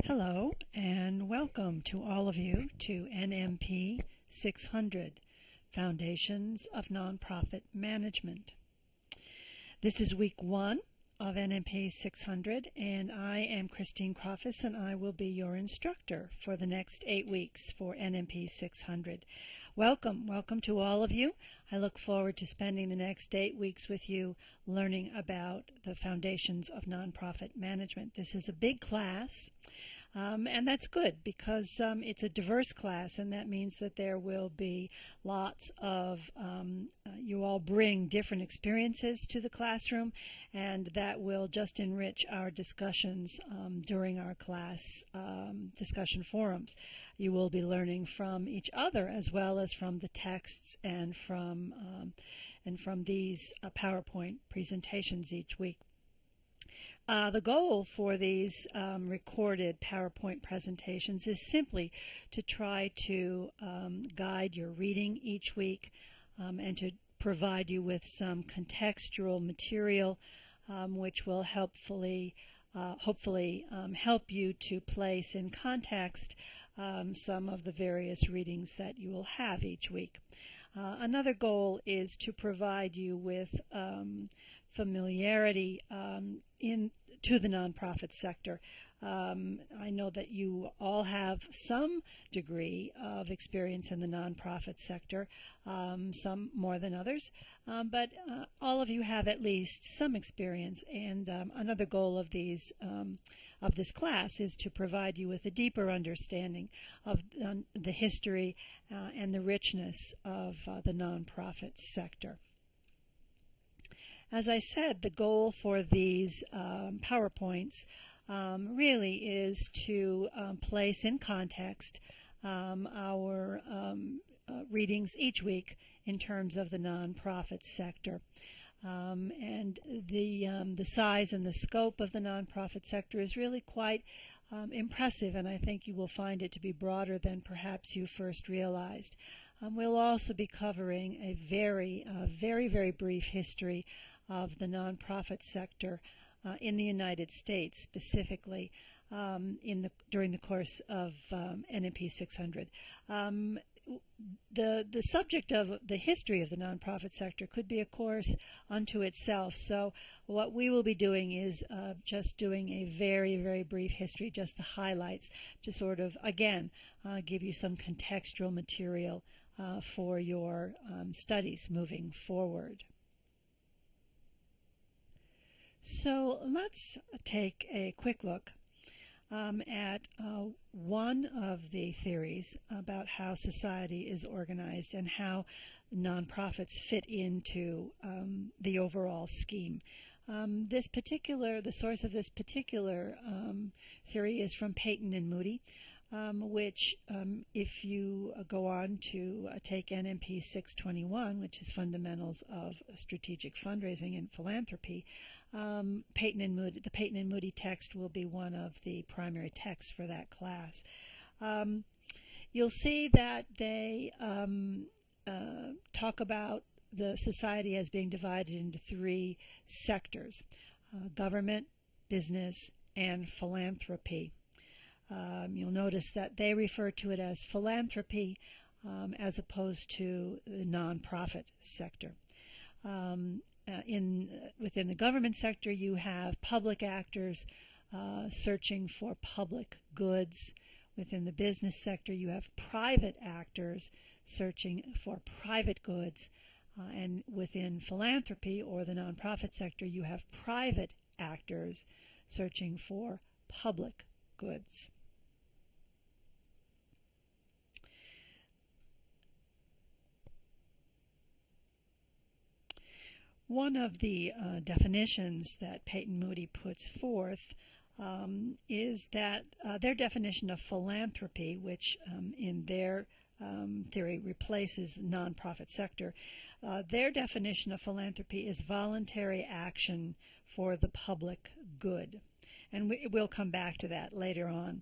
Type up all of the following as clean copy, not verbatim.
Hello and welcome to all of you to NMP 600, Foundations of Nonprofit Management. This is week 1 of NMP 600 and I am Christine Crofis and I will be your instructor for the next 8 weeks for NMP 600. Welcome to all of you. I look forward to spending the next 8 weeks with you learning about the foundations of nonprofit management. This is a big class. And that's good because it's a diverse class, and that means that there will be lots of, you all bring different experiences to the classroom, and that will just enrich our discussions during our class discussion forums. You will be learning from each other as well as from the texts and from these PowerPoint presentations each week. The goal for these recorded PowerPoint presentations is simply to try to guide your reading each week and to provide you with some contextual material which will hopefully help you to place in context some of the various readings that you will have each week. Another goal is to provide you with familiarity to the nonprofit sector. I know that you all have some degree of experience in the nonprofit sector, some more than others, but all of you have at least some experience. And another goal of this class is to provide you with a deeper understanding of the history and the richness of the nonprofit sector. As I said, the goal for these PowerPoints really is to place in context our readings each week in terms of the nonprofit sector. And the size and the scope of the nonprofit sector is really quite impressive, and I think you will find it to be broader than perhaps you first realized. We'll also be covering a very brief history of the nonprofit sector in the United States, specifically during the course of NMP 600. The subject of the history of the nonprofit sector could be a course unto itself. So what we will be doing is just doing a very brief history, just the highlights, to sort of, again, give you some contextual material for your studies moving forward. So let's take a quick look at one of the theories about how society is organized and how nonprofits fit into the overall scheme. The source of this particular theory is from Peyton and Moody, which if you go on to take NMP 621, which is Fundamentals of Strategic Fundraising and Philanthropy, the Peyton and Moody text will be one of the primary texts for that class. You'll see that they talk about the society as being divided into 3 sectors: government, business, and philanthropy. You'll notice that they refer to it as philanthropy as opposed to the nonprofit sector. Within the government sector, you have public actors searching for public goods. Within the business sector, you have private actors searching for private goods. And within philanthropy, or the nonprofit sector, you have private actors searching for public goods. One of the definitions that Peyton Moody puts forth is that their definition of philanthropy, which in their theory replaces nonprofit sector, their definition of philanthropy is voluntary action for the public good. And we'll come back to that later on.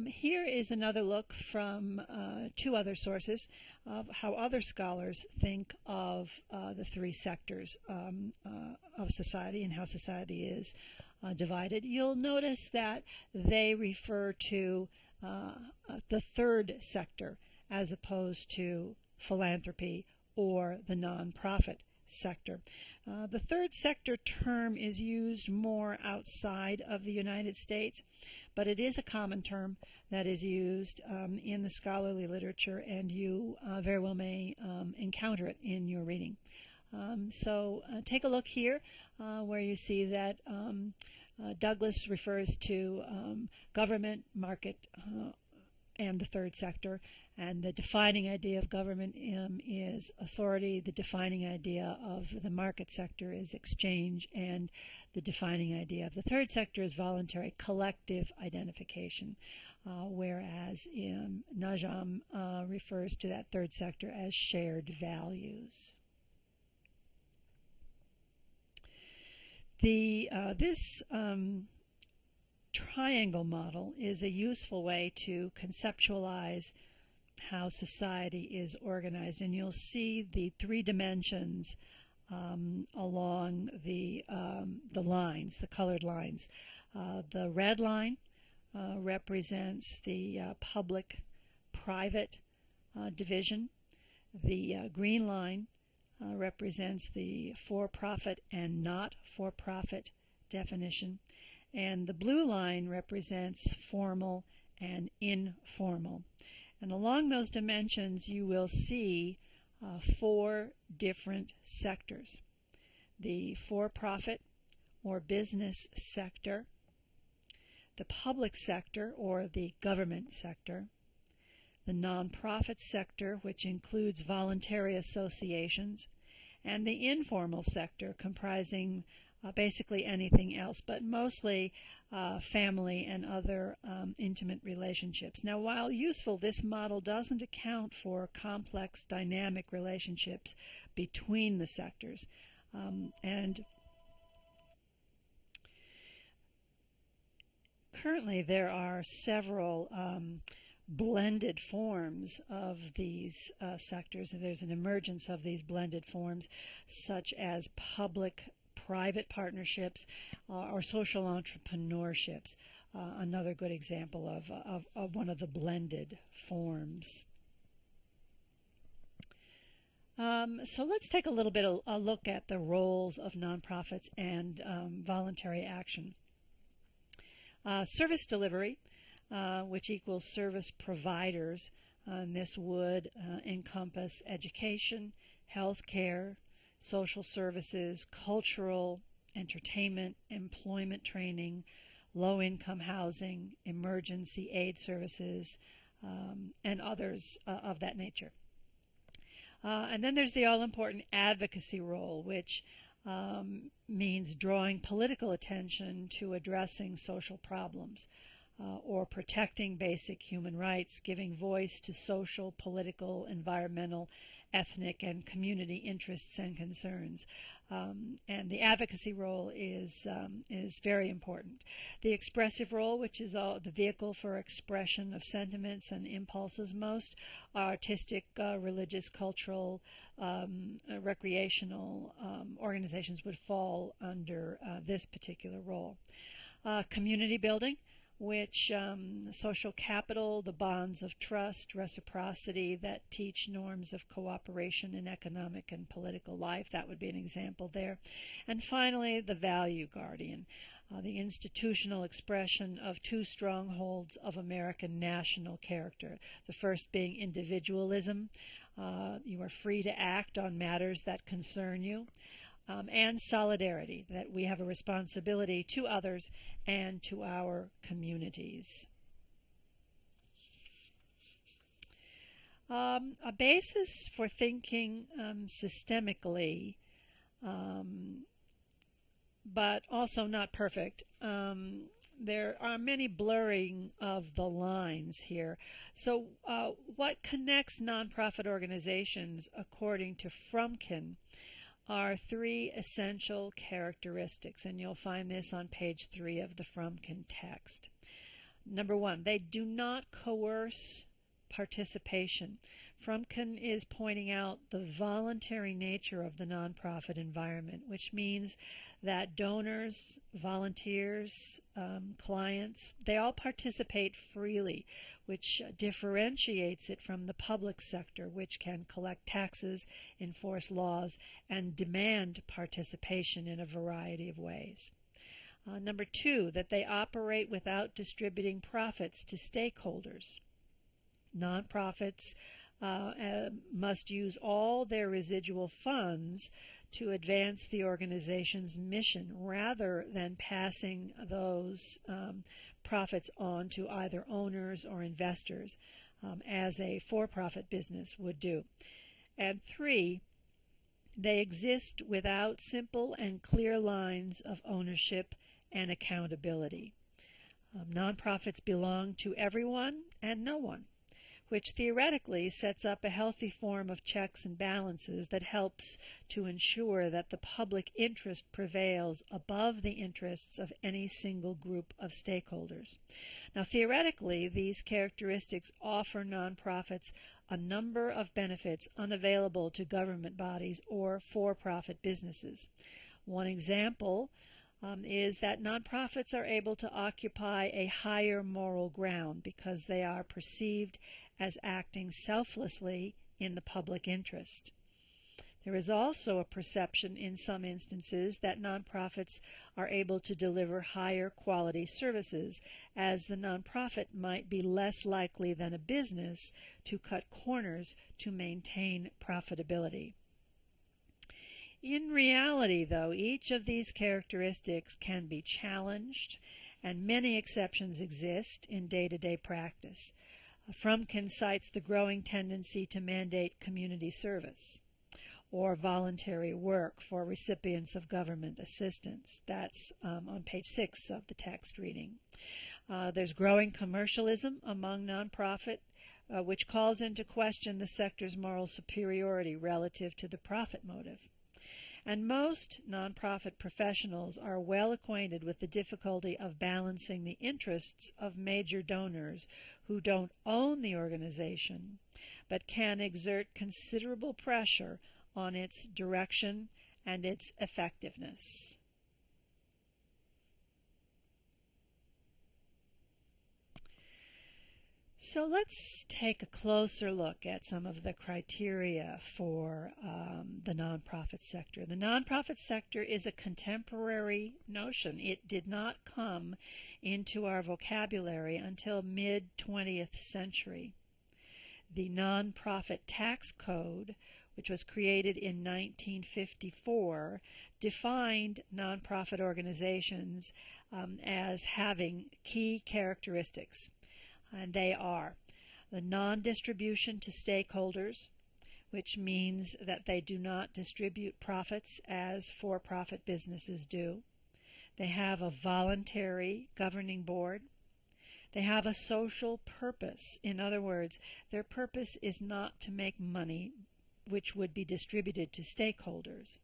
Here is another look from 2 other sources of how other scholars think of the 3 sectors of society and how society is divided, you'll notice that they refer to the third sector as opposed to philanthropy or the nonprofit sector. The third sector term is used more outside of the United States, but it is a common term that is used in the scholarly literature, and you very well may encounter it in your reading. So take a look here where you see that Douglas refers to government, market, and the third sector, and the defining idea of government is authority. The defining idea of the market sector is exchange, and the defining idea of the third sector is voluntary collective identification, whereas Najam refers to that third sector as shared values. This triangle model is a useful way to conceptualize how society is organized, and you'll see the three dimensions along the lines, the colored lines. The red line represents the public-private division. The green line represents the for-profit and not-for-profit definition, and the blue line represents formal and informal. And along those dimensions you will see four different sectors: the for-profit or business sector, the public sector or the government sector, the nonprofit sector, which includes voluntary associations, and the informal sector, comprising basically anything else, but mostly family and other intimate relationships. Now, while useful, this model doesn't account for complex dynamic relationships between the sectors. And currently there are several blended forms of these sectors. There's an emergence of these blended forms, such as public-private partnerships or social entrepreneurships, another good example of one of the blended forms. So let's take a little bit of a look at the roles of nonprofits and voluntary action. Service delivery, which equals service providers, and this would encompass education, health care, social services, cultural, entertainment, employment training, low-income housing, emergency aid services, and others of that nature. And then there's the all-important advocacy role, which means drawing political attention to addressing social problems, or protecting basic human rights, giving voice to social, political, environmental, ethnic, and community interests and concerns. And the advocacy role is very important. The expressive role, which is the vehicle for expression of sentiments and impulses. Most artistic, religious, cultural, recreational organizations would fall under this particular role. Community building, which social capital, the bonds of trust, reciprocity that teach norms of cooperation in economic and political life. That would be an example there. And finally, the value guardian, the institutional expression of two strongholds of American national character. The first being individualism. You are free to act on matters that concern you. And solidarity, that we have a responsibility to others and to our communities. A basis for thinking systemically, but also not perfect. There are many blurring of the lines here. So what connects nonprofit organizations, according to Frumkin, are three essential characteristics, and you'll find this on page 3 of the Frumkin text. Number one, they do not coerce participation. Frumkin is pointing out the voluntary nature of the nonprofit environment, which means that donors, volunteers, clients, they all participate freely, which differentiates it from the public sector, which can collect taxes, enforce laws, and demand participation in a variety of ways. Number two, that they operate without distributing profits to stakeholders. Nonprofits must use all their residual funds to advance the organization's mission rather than passing those profits on to either owners or investors, as a for-profit business would do. And three, they exist without simple and clear lines of ownership and accountability. Nonprofits belong to everyone and no one, which theoretically sets up a healthy form of checks and balances that helps to ensure that the public interest prevails above the interests of any single group of stakeholders. Now, theoretically, these characteristics offer nonprofits a number of benefits unavailable to government bodies or for-profit businesses. One example is that nonprofits are able to occupy a higher moral ground because they are perceived as acting selflessly in the public interest. There is also a perception in some instances that nonprofits are able to deliver higher quality services, as the nonprofit might be less likely than a business to cut corners to maintain profitability. In reality, though, each of these characteristics can be challenged, and many exceptions exist in day-to-day practice. Frumkin cites the growing tendency to mandate community service or voluntary work for recipients of government assistance. That's on page 6 of the text reading. There's growing commercialism among nonprofit, which calls into question the sector's moral superiority relative to the profit motive. And most nonprofit professionals are well acquainted with the difficulty of balancing the interests of major donors who don't own the organization, but can exert considerable pressure on its direction and its effectiveness. So let's take a closer look at some of the criteria for the nonprofit sector. The nonprofit sector is a contemporary notion. It did not come into our vocabulary until mid-20th century. The Nonprofit Tax Code, which was created in 1954, defined nonprofit organizations as having key characteristics. And they are the non-distribution to stakeholders, which means that they do not distribute profits as for-profit businesses do. They have a voluntary governing board. They have a social purpose. In other words, their purpose is not to make money which would be distributed to stakeholders.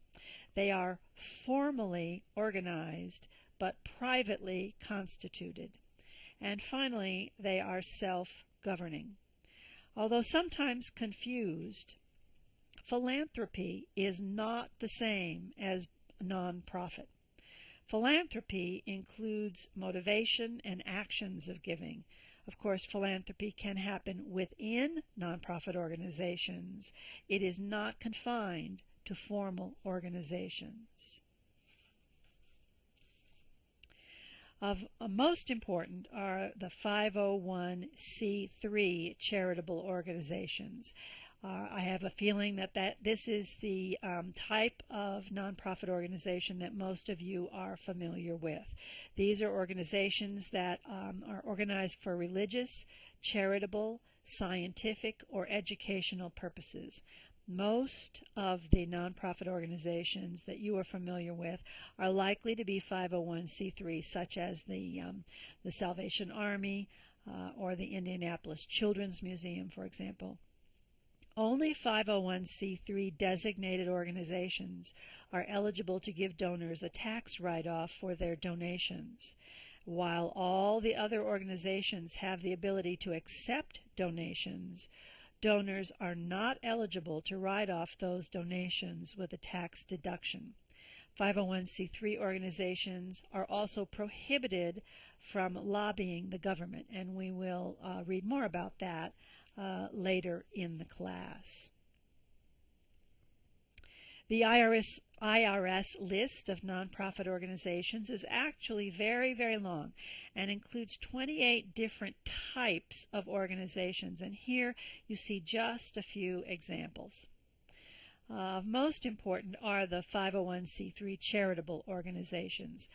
They are formally organized but privately constituted. And finally, they are self-governing. Although sometimes confused, philanthropy is not the same as nonprofit. Philanthropy includes motivation and actions of giving. Of course, philanthropy can happen within nonprofit organizations. It is not confined to formal organizations. Of most important are the 501c3 charitable organizations. I have a feeling that this is the type of nonprofit organization that most of you are familiar with. These are organizations that are organized for religious, charitable, scientific, or educational purposes. Most of the nonprofit organizations that you are familiar with are likely to be 501c3, such as the Salvation Army or the Indianapolis Children's Museum, for example, Only 501c3 designated organizations are eligible to give donors a tax write-off for their donations, while all the other organizations have the ability to accept donations. Donors are not eligible to write off those donations with a tax deduction. 501c3 organizations are also prohibited from lobbying the government, and we will read more about that later in the class. The IRS list of nonprofit organizations is actually very, very long and includes 28 different types of organizations, and here you see just a few examples. Most important are the 501c3 charitable organizations.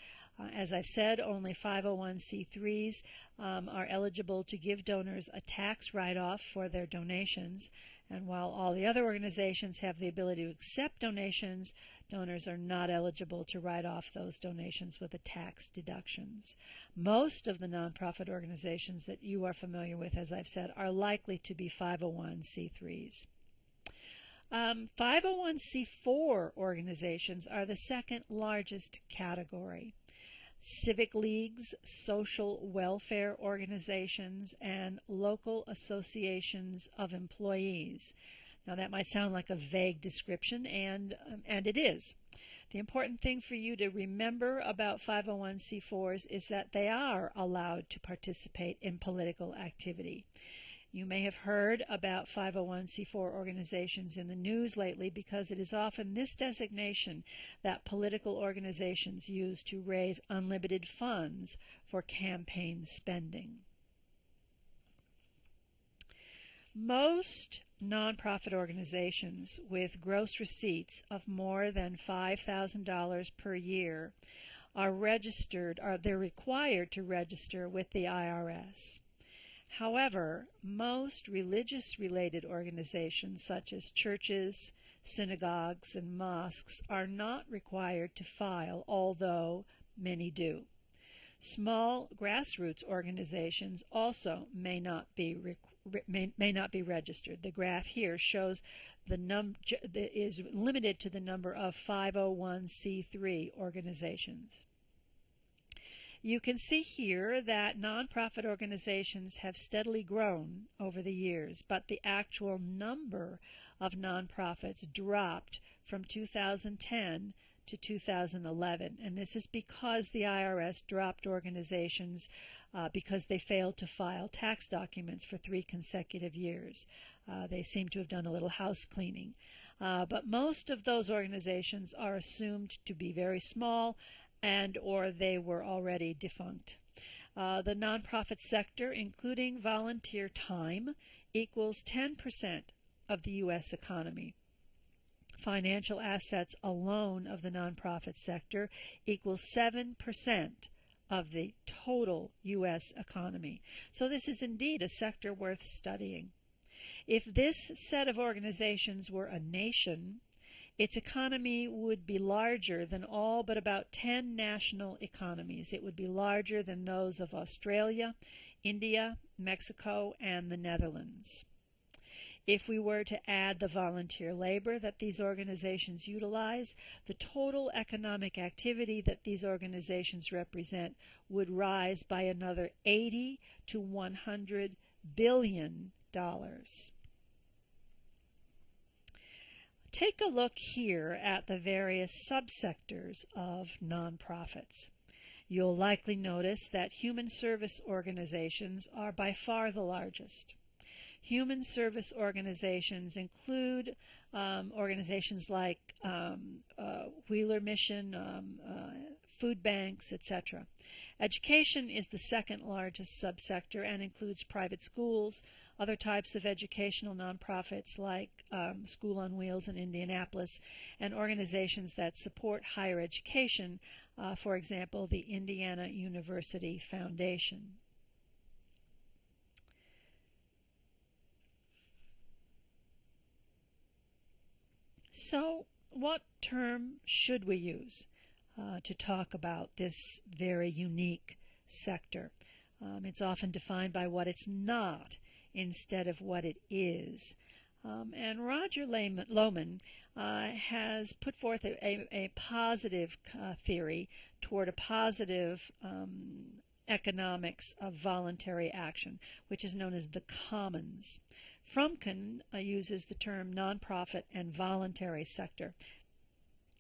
As I've said, only 501c3s are eligible to give donors a tax write-off for their donations, and while all the other organizations have the ability to accept donations, donors are not eligible to write off those donations with the tax deductions. Most of the nonprofit organizations that you are familiar with, as I've said, are likely to be 501c3s. 501c4 organizations are the second largest category. Civic leagues, social welfare organizations, and local associations of employees. Now that might sound like a vague description, and it is. The important thing for you to remember about 501c4s is that they are allowed to participate in political activity. You may have heard about 501c4 organizations in the news lately because it is often this designation that political organizations use to raise unlimited funds for campaign spending. Most nonprofit organizations with gross receipts of more than $5,000 per year are they're required to register with the IRS. However, most religious-related organizations such as churches, synagogues, and mosques are not required to file, although many do. Small grassroots organizations also may not be registered. The graph here shows is limited to the number of 501c3 organizations. You can see here that nonprofit organizations have steadily grown over the years, but the actual number of nonprofits dropped from 2010 to 2011, and this is because the IRS dropped organizations because they failed to file tax documents for 3 consecutive years. They seem to have done a little house cleaning. But most of those organizations are assumed to be very small and or they were already defunct. The nonprofit sector, including volunteer time, equals 10% of the U.S. economy. Financial assets alone of the nonprofit sector equals 7% of the total U.S. economy. So this is indeed a sector worth studying. If this set of organizations were a nation, its economy would be larger than all but about 10 national economies. It would be larger than those of Australia, India, Mexico, and the Netherlands. If we were to add the volunteer labor that these organizations utilize, the total economic activity that these organizations represent would rise by another $80 to $100 billion. Take a look here at the various subsectors of nonprofits. You'll likely notice that human service organizations are by far the largest. Human service organizations include organizations like Wheeler Mission, food banks, etc. Education is the second largest subsector and includes private schools, other types of educational nonprofits like School on Wheels in Indianapolis, and organizations that support higher education, for example, the Indiana University Foundation. So, what term should we use to talk about this very unique sector? It's often defined by what it's not instead of what it is. And Roger Lohman has put forth a positive theory toward a positive economics of voluntary action, which is known as the commons. Frumkin uses the term nonprofit and voluntary sector.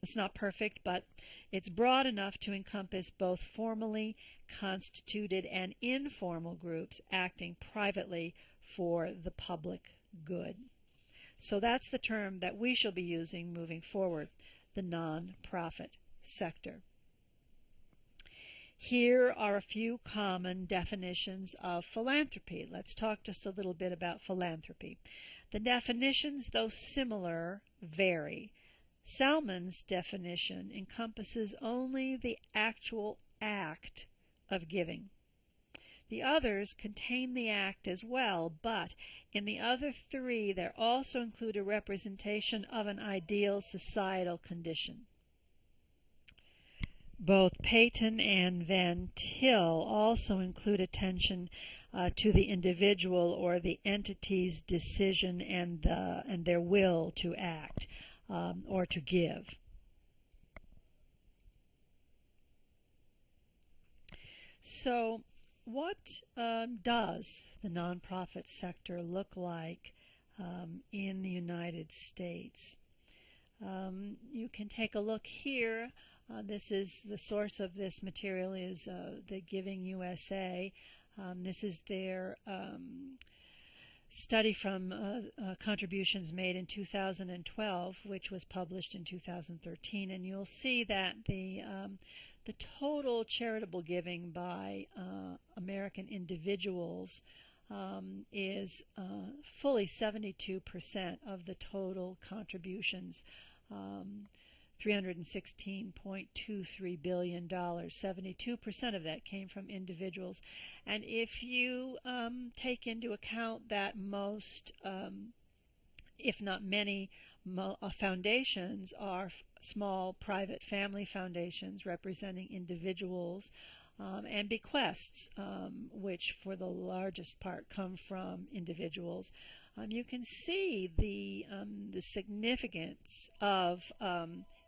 It's not perfect, but it's broad enough to encompass both formally constituted and informal groups acting privately for the public good. So that's the term that we shall be using moving forward, the nonprofit sector. Here are a few common definitions of philanthropy. Let's talk just a little bit about philanthropy. The definitions, though similar, vary. Salmon's definition encompasses only the actual act of giving. The others contain the act as well, but in the other three there also include a representation of an ideal societal condition. Both Peyton and Van Til also include attention to the individual or the entity's decision and their will to act or to give. So what does the nonprofit sector look like in the United States? You can take a look here. This is the source of this material is the Giving USA. This is their study from contributions made in 2012, which was published in 2013, and you'll see that the total charitable giving by American individuals is fully 72% of the total contributions. $316.23 billion. 72% of that came from individuals. And if you take into account that most, if not many, foundations are small private family foundations representing individuals and bequests, which for the largest part come from individuals, you can see the significance of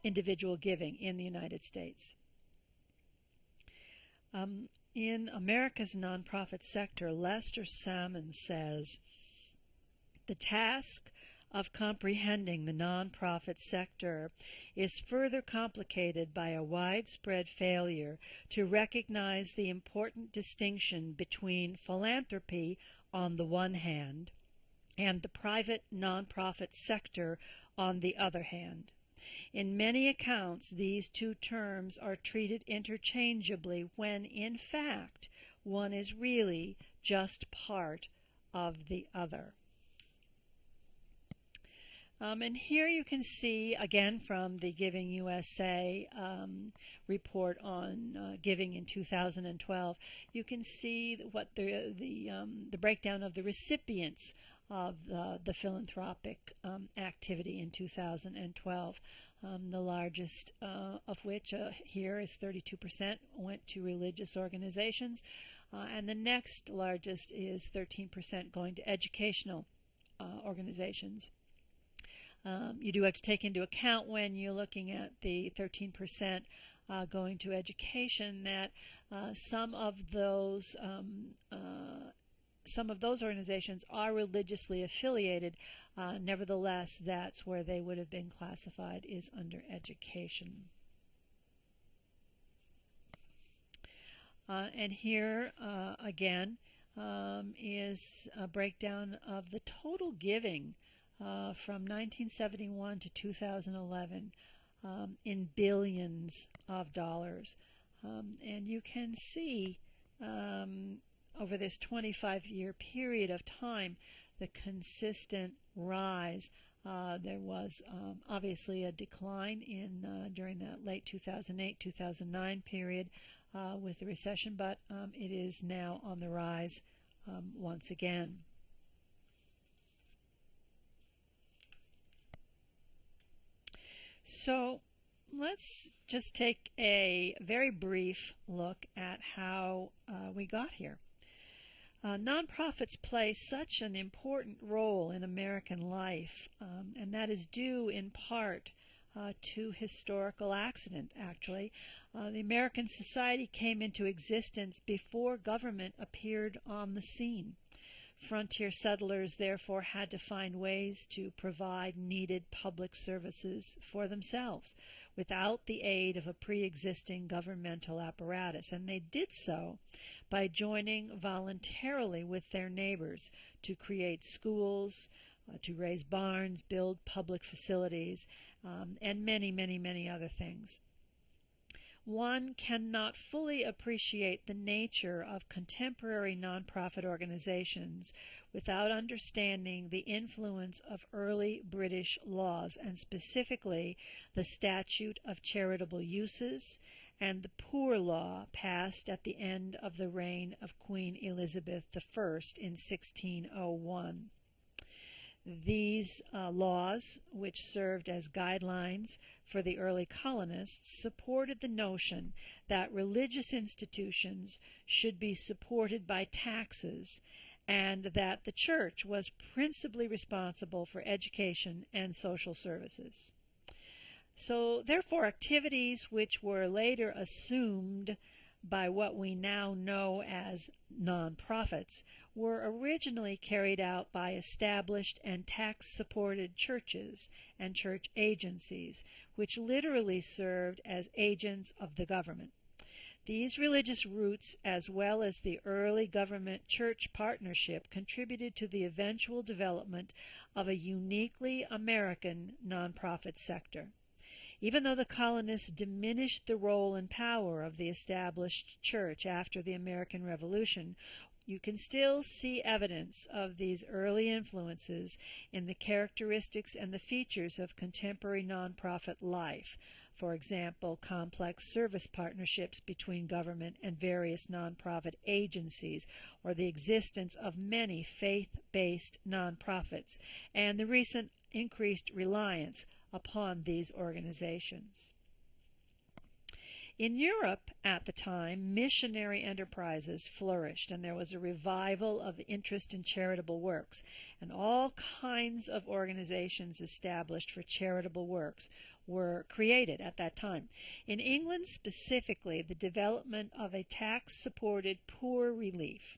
individual giving in the United States. In America's nonprofit sector, Lester Salmon says, the task of comprehending the nonprofit sector is further complicated by a widespread failure to recognize the important distinction between philanthropy on the one hand and the private nonprofit sector on the other hand. In many accounts, these two terms are treated interchangeably when, in fact, one is really just part of the other. And here you can see, again from the Giving USA report on giving in 2012, you can see what the breakdown of the recipients of the philanthropic activity in 2012. The largest of which here is 32% went to religious organizations, and the next largest is 13% going to educational organizations. You do have to take into account when you're looking at the 13% going to education that some of those organizations are religiously affiliated. Nevertheless, that's where they would have been classified, is under education. And here again is a breakdown of the total giving from 1971 to 2011 in billions of dollars. And you can see over this 25-year period of time the consistent rise. There was obviously a decline during that late 2008-2009 period with the recession, but it is now on the rise once again. So let's just take a very brief look at how we got here. Nonprofits play such an important role in American life, and that is due in part to historical accident, actually. The American society came into existence before government appeared on the scene. Frontier settlers therefore had to find ways to provide needed public services for themselves without the aid of a pre-existing governmental apparatus, and they did so by joining voluntarily with their neighbors to create schools, to raise barns, build public facilities, and many, many, many other things. One cannot fully appreciate the nature of contemporary nonprofit organizations without understanding the influence of early British laws, and specifically the Statute of Charitable Uses and the Poor Law passed at the end of the reign of Queen Elizabeth I in 1601. These laws, which served as guidelines for the early colonists, supported the notion that religious institutions should be supported by taxes and that the church was principally responsible for education and social services. So, therefore, activities which were later assumed by what we now know as nonprofits were originally carried out by established and tax-supported churches and church agencies, which literally served as agents of the government. These religious roots, as well as the early government-church partnership, contributed to the eventual development of a uniquely American nonprofit sector. Even though the colonists diminished the role and power of the established church after the American Revolution, you can still see evidence of these early influences in the characteristics and the features of contemporary nonprofit life. For example, complex service partnerships between government and various nonprofit agencies, or the existence of many faith-based nonprofits, and the recent increased reliance upon these organizations. In Europe at the time, missionary enterprises flourished, and there was a revival of interest in charitable works, and all kinds of organizations established for charitable works were created at that time. In England specifically, the development of a tax-supported poor relief,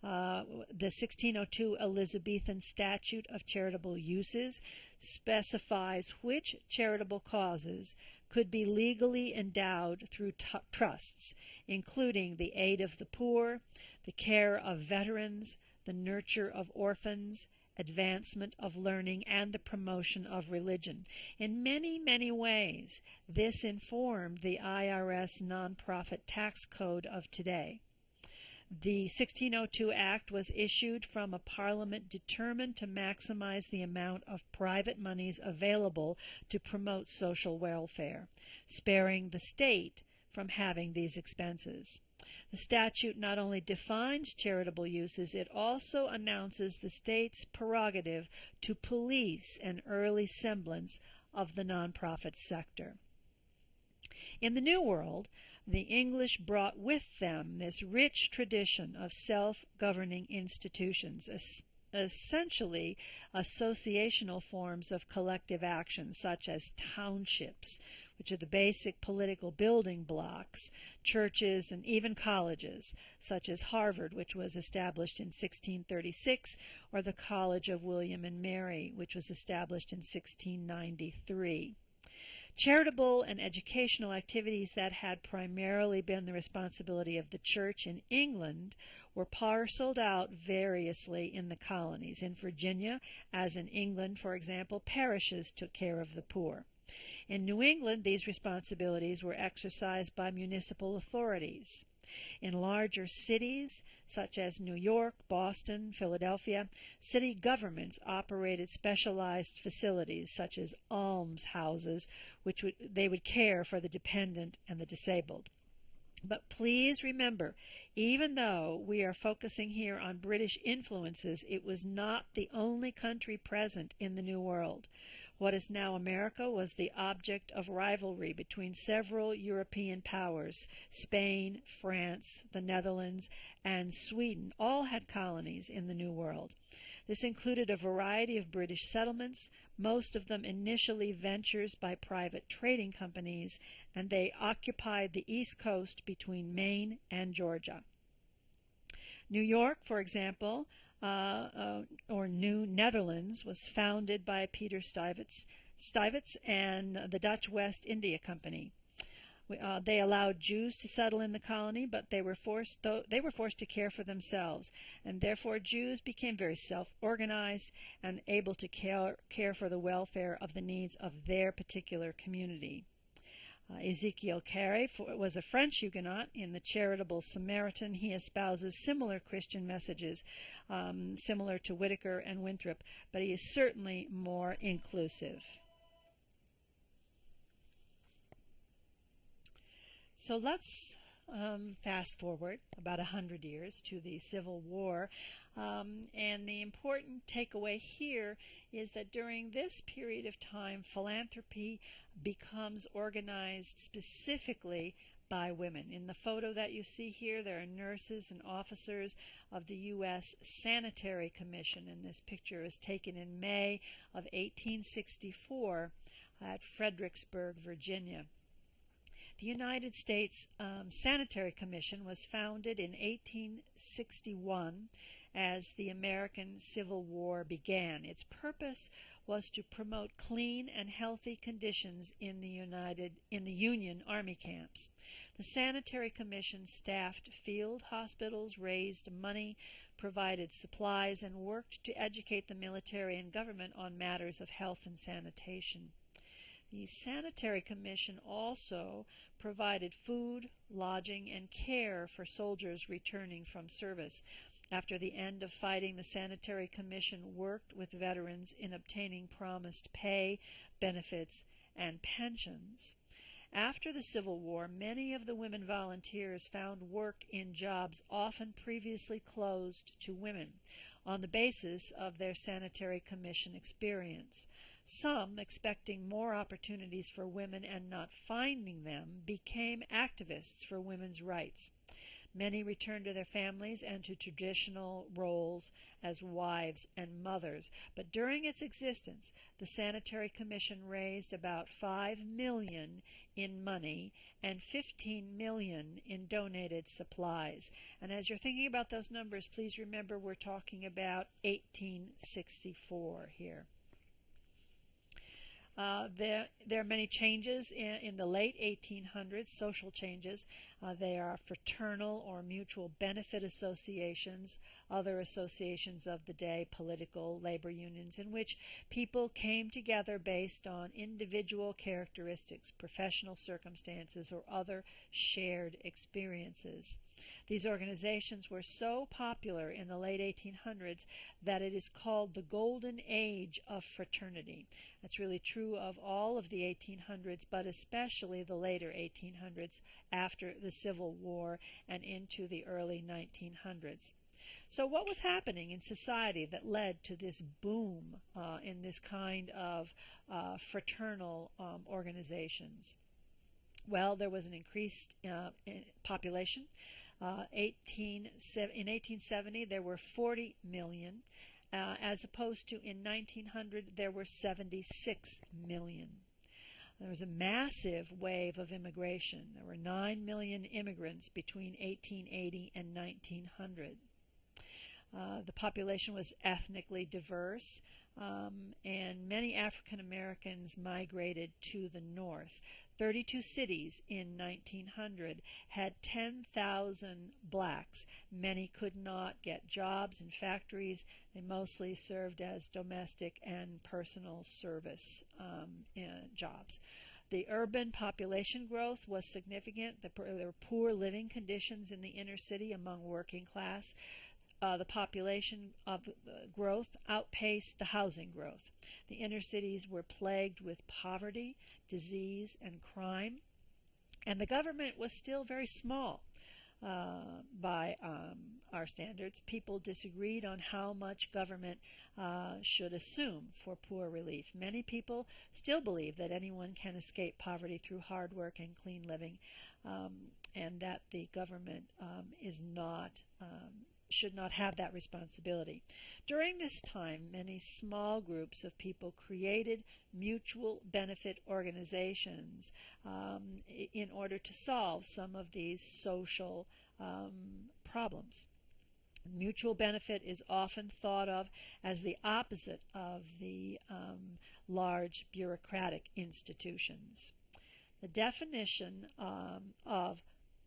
the 1602 Elizabethan Statute of Charitable Uses specifies which charitable causes could be legally endowed through trusts, including the aid of the poor, the care of veterans, the nurture of orphans, advancement of learning, and the promotion of religion. In many, many ways, this informed the IRS nonprofit tax code of today. The 1602 Act was issued from a parliament determined to maximize the amount of private monies available to promote social welfare, sparing the state from having these expenses. The statute not only defines charitable uses, it also announces the state's prerogative to police an early semblance of the nonprofit sector. In the New World, the English brought with them this rich tradition of self-governing institutions, essentially associational forms of collective action, such as townships, which are the basic political building blocks, churches, and even colleges, such as Harvard, which was established in 1636, or the College of William and Mary, which was established in 1693. Charitable and educational activities that had primarily been the responsibility of the church in England were parceled out variously in the colonies. In Virginia, as in England, for example, parishes took care of the poor. In New England, these responsibilities were exercised by municipal authorities. In larger cities, such as New York, Boston, Philadelphia, city governments operated specialized facilities, such as almshouses, which they would care for the dependent and the disabled. But please remember, even though we are focusing here on British influences, it was not the only country present in the New World. What is now America was the object of rivalry between several European powers. Spain, France, the Netherlands, and Sweden all had colonies in the New World. This included a variety of British settlements, most of them initially ventures by private trading companies, and they occupied the East Coast between Maine and Georgia. New York, for example, or New Netherlands, was founded by Peter Stuyvesant and the Dutch West India Company. They allowed Jews to settle in the colony, but they were forced to care for themselves, and therefore Jews became very self-organized and able to care for the welfare of the needs of their particular community. Ezekiel Carey was a French Huguenot. In The Charitable Samaritan, he espouses similar Christian messages, similar to Whitaker and Winthrop, but he is certainly more inclusive. So let's fast forward about 100 years to the Civil War, and the important takeaway here is that during this period of time, philanthropy becomes organized specifically by women. In the photo that you see here, there are nurses and officers of the U.S. Sanitary Commission, and this picture is taken in May of 1864 at Fredericksburg, Virginia. The United States Sanitary Commission was founded in 1861 as the American Civil War began. Its purpose was to promote clean and healthy conditions in the Union Army camps. The Sanitary Commission staffed field hospitals, raised money, provided supplies, and worked to educate the military and government on matters of health and sanitation. The Sanitary Commission also provided food, lodging, and care for soldiers returning from service. After the end of fighting, the Sanitary Commission worked with veterans in obtaining promised pay, benefits, and pensions. After the Civil War, many of the women volunteers found work in jobs often previously closed to women on the basis of their Sanitary Commission experience. Some, expecting more opportunities for women and not finding them, became activists for women's rights. Many returned to their families and to traditional roles as wives and mothers. But during its existence, the Sanitary Commission raised about $5 million in money and $15 million in donated supplies. And as you're thinking about those numbers, please remember we're talking about 1864 here. There are many changes in the late 1800s, social changes. They are fraternal or mutual benefit associations, other associations of the day, political, labor unions, in which people came together based on individual characteristics, professional circumstances, or other shared experiences. These organizations were so popular in the late 1800s that it is called the Golden Age of Fraternity. That's really true of all of the 1800s, but especially the later 1800s after the Civil War and into the early 1900s. So what was happening in society that led to this boom in this kind of fraternal organizations? Well, there was an increased population. In 1870, there were 40 million, as opposed to in 1900, there were 76 million. There was a massive wave of immigration. There were 9 million immigrants between 1880 and 1900. The population was ethnically diverse, and many African Americans migrated to the north. 32 cities in 1900 had 10,000 blacks. Many could not get jobs in factories. They mostly served as domestic and personal service jobs. The urban population growth was significant. There were poor living conditions in the inner city among working class. The population of growth outpaced the housing growth. The inner cities were plagued with poverty, disease, and crime. And the government was still very small by our standards. People disagreed on how much government should assume for poor relief. Many people still believe that anyone can escape poverty through hard work and clean living, and that the government should not have that responsibility. During this time, many small groups of people created mutual benefit organizations in order to solve some of these social problems. Mutual benefit is often thought of as the opposite of the large bureaucratic institutions. The definition of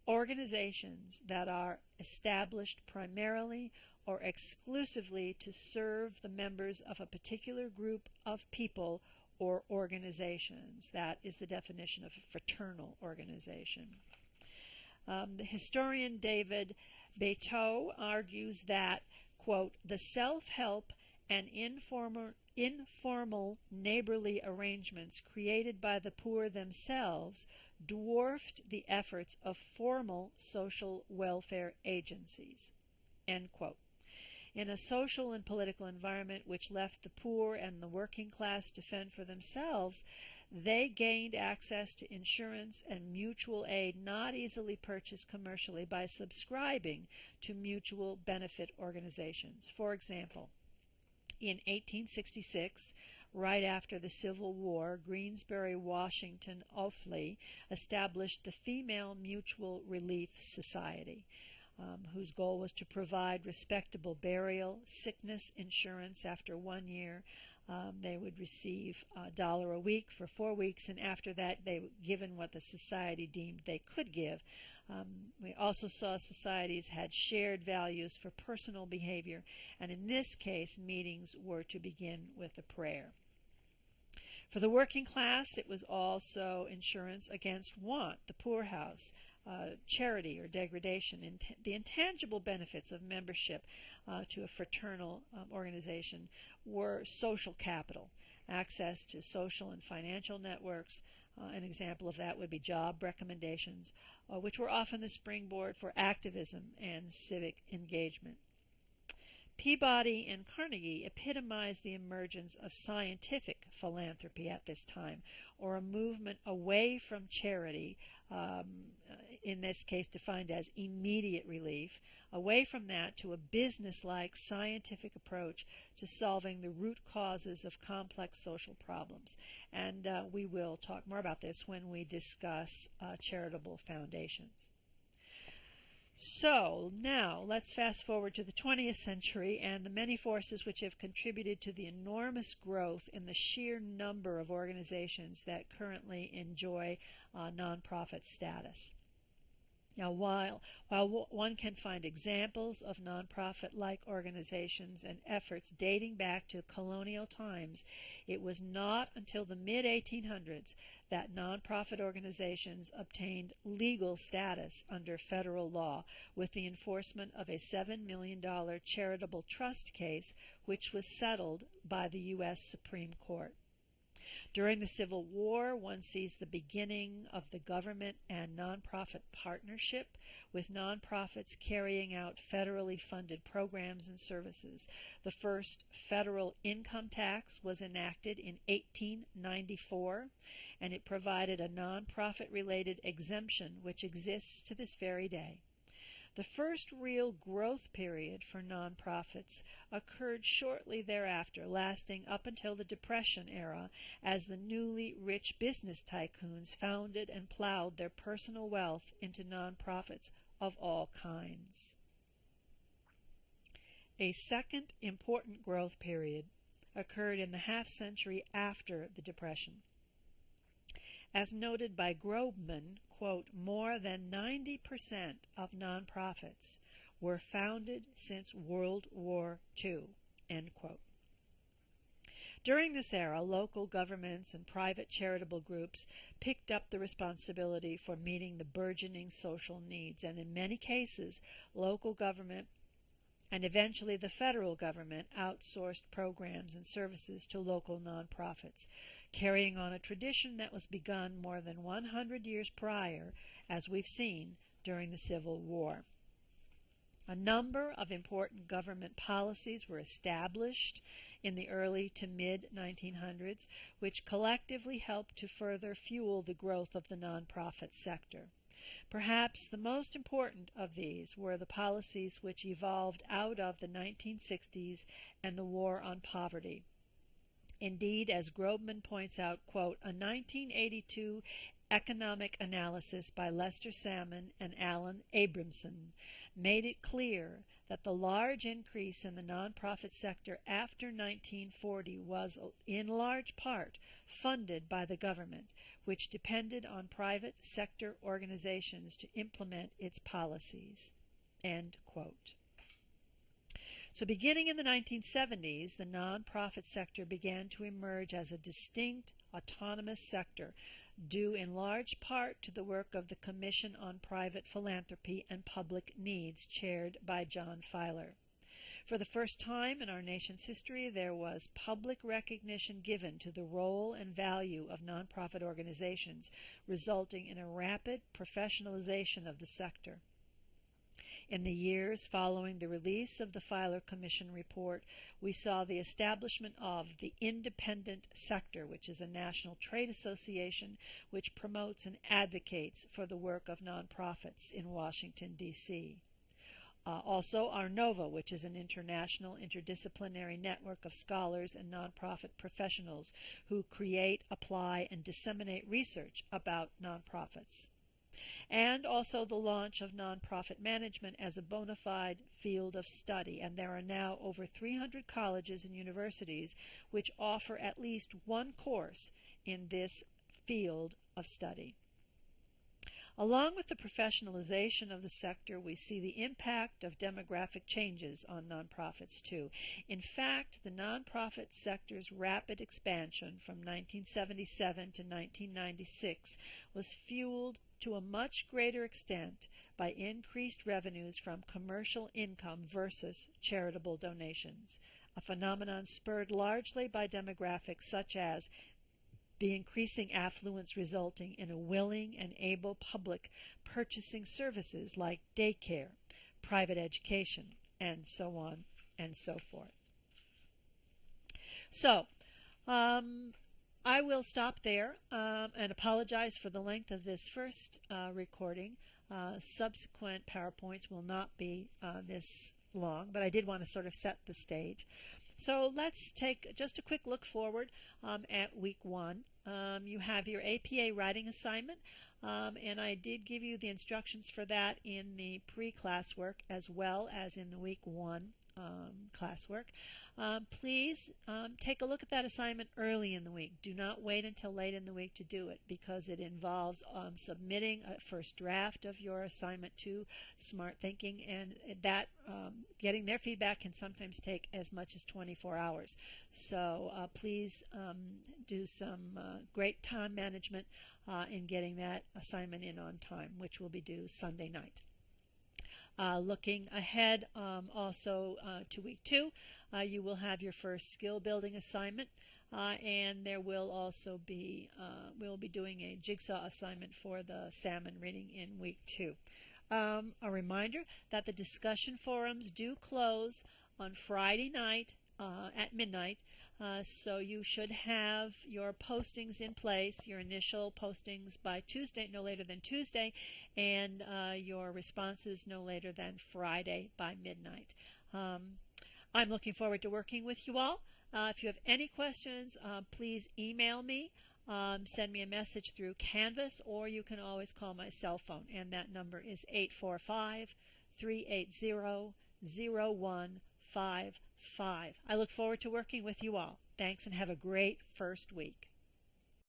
organizations that are established primarily or exclusively to serve the members of a particular group of people or organizations. That is the definition of a fraternal organization. The historian David Beto argues that, quote, the self-help and informal neighborly arrangements created by the poor themselves dwarfed the efforts of formal social welfare agencies, end quote. In a social and political environment which left the poor and the working class to fend for themselves, they gained access to insurance and mutual aid not easily purchased commercially by subscribing to mutual benefit organizations. For example, in 1866, right after the Civil War, Greensbury, Washington, Offaly established the Female Mutual Relief Society, whose goal was to provide respectable burial, sickness insurance after 1 year. They would receive $1 a week for 4 weeks, and after that they were given what the society deemed they could give. We also saw societies had shared values for personal behavior, and in this case meetings were to begin with a prayer. For the working class, it was also insurance against want, the poorhouse, charity or degradation. The intangible benefits of membership to a fraternal organization were social capital, access to social and financial networks. An example of that would be job recommendations, which were often the springboard for activism and civic engagement. Peabody and Carnegie epitomized the emergence of scientific philanthropy at this time, or a movement away from charity, in this case defined as immediate relief, away from that to a business-like scientific approach to solving the root causes of complex social problems. And we will talk more about this when we discuss charitable foundations. So now let's fast forward to the 20th century and the many forces which have contributed to the enormous growth in the sheer number of organizations that currently enjoy nonprofit status. Now, while one can find examples of nonprofit-like organizations and efforts dating back to colonial times, it was not until the mid-1800s that nonprofit organizations obtained legal status under federal law with the enforcement of a $7 million charitable trust case, which was settled by the U.S. Supreme Court. During the Civil War, one sees the beginning of the government and nonprofit partnership, with nonprofits carrying out federally funded programs and services. The first federal income tax was enacted in 1894, and it provided a nonprofit-related exemption which exists to this very day. The first real growth period for nonprofits occurred shortly thereafter, lasting up until the Depression era, as the newly rich business tycoons founded and plowed their personal wealth into nonprofits of all kinds. A second important growth period occurred in the half-century after the Depression. As noted by Grobman, quote, more than 90% of nonprofits were founded since World War II, end quote. During this era, local governments and private charitable groups picked up the responsibility for meeting the burgeoning social needs, and in many cases, local government and eventually the federal government outsourced programs and services to local nonprofits, carrying on a tradition that was begun more than 100 years prior, as we've seen during the Civil War. A number of important government policies were established in the early to mid-1900s, which collectively helped to further fuel the growth of the nonprofit sector. Perhaps the most important of these were the policies which evolved out of the 1960s and the War on Poverty. Indeed, as Grobman points out, quote, a 1982 economic analysis by Lester Salmon and Alan Abramson made it clear that the large increase in the nonprofit sector after 1940 was in large part funded by the government, which depended on private sector organizations to implement its policies. End quote. So beginning in the 1970s, the nonprofit sector began to emerge as a distinct, autonomous sector, due in large part to the work of the Commission on Private Philanthropy and Public Needs, chaired by John Filer. For the first time in our nation's history, there was public recognition given to the role and value of nonprofit organizations, resulting in a rapid professionalization of the sector. In the years following the release of the Filer Commission report, we saw the establishment of the Independent Sector, which is a national trade association which promotes and advocates for the work of nonprofits in Washington, D.C. Also, Arnova, which is an international interdisciplinary network of scholars and nonprofit professionals who create, apply, and disseminate research about nonprofits. And also the launch of nonprofit management as a bona fide field of study, and there are now over 300 colleges and universities which offer at least one course in this field of study. Along with the professionalization of the sector, we see the impact of demographic changes on nonprofits too. In fact, the nonprofit sector's rapid expansion from 1977 to 1996 was fueled to a much greater extent by increased revenues from commercial income versus charitable donations, a phenomenon spurred largely by demographics such as the increasing affluence resulting in a willing and able public purchasing services like daycare, private education, and so on and so forth. So, I will stop there and apologize for the length of this first recording. Subsequent PowerPoints will not be this long, but I did want to sort of set the stage. So let's take just a quick look forward at week 1. You have your APA writing assignment, and I did give you the instructions for that in the pre-classwork as well as in the week 1 classwork. Please take a look at that assignment early in the week. Do not wait until late in the week to do it, because it involves submitting a first draft of your assignment to Smart Thinking, and that getting their feedback can sometimes take as much as 24 hours. So please do some great time management in getting that assignment in on time, which will be due Sunday night. Looking ahead also to week 2, you will have your first skill building assignment, and there will also be we'll be doing a jigsaw assignment for the salmon reading in week 2. A reminder that the discussion forums do close on Friday night at midnight, so you should have your postings in place, your initial postings by Tuesday, no later than Tuesday, and your responses no later than Friday by midnight. I'm looking forward to working with you all. If you have any questions, please email me. Send me a message through Canvas, or you can always call my cell phone, and that number is 845-380-0155. I look forward to working with you all. Thanks, and have a great first week.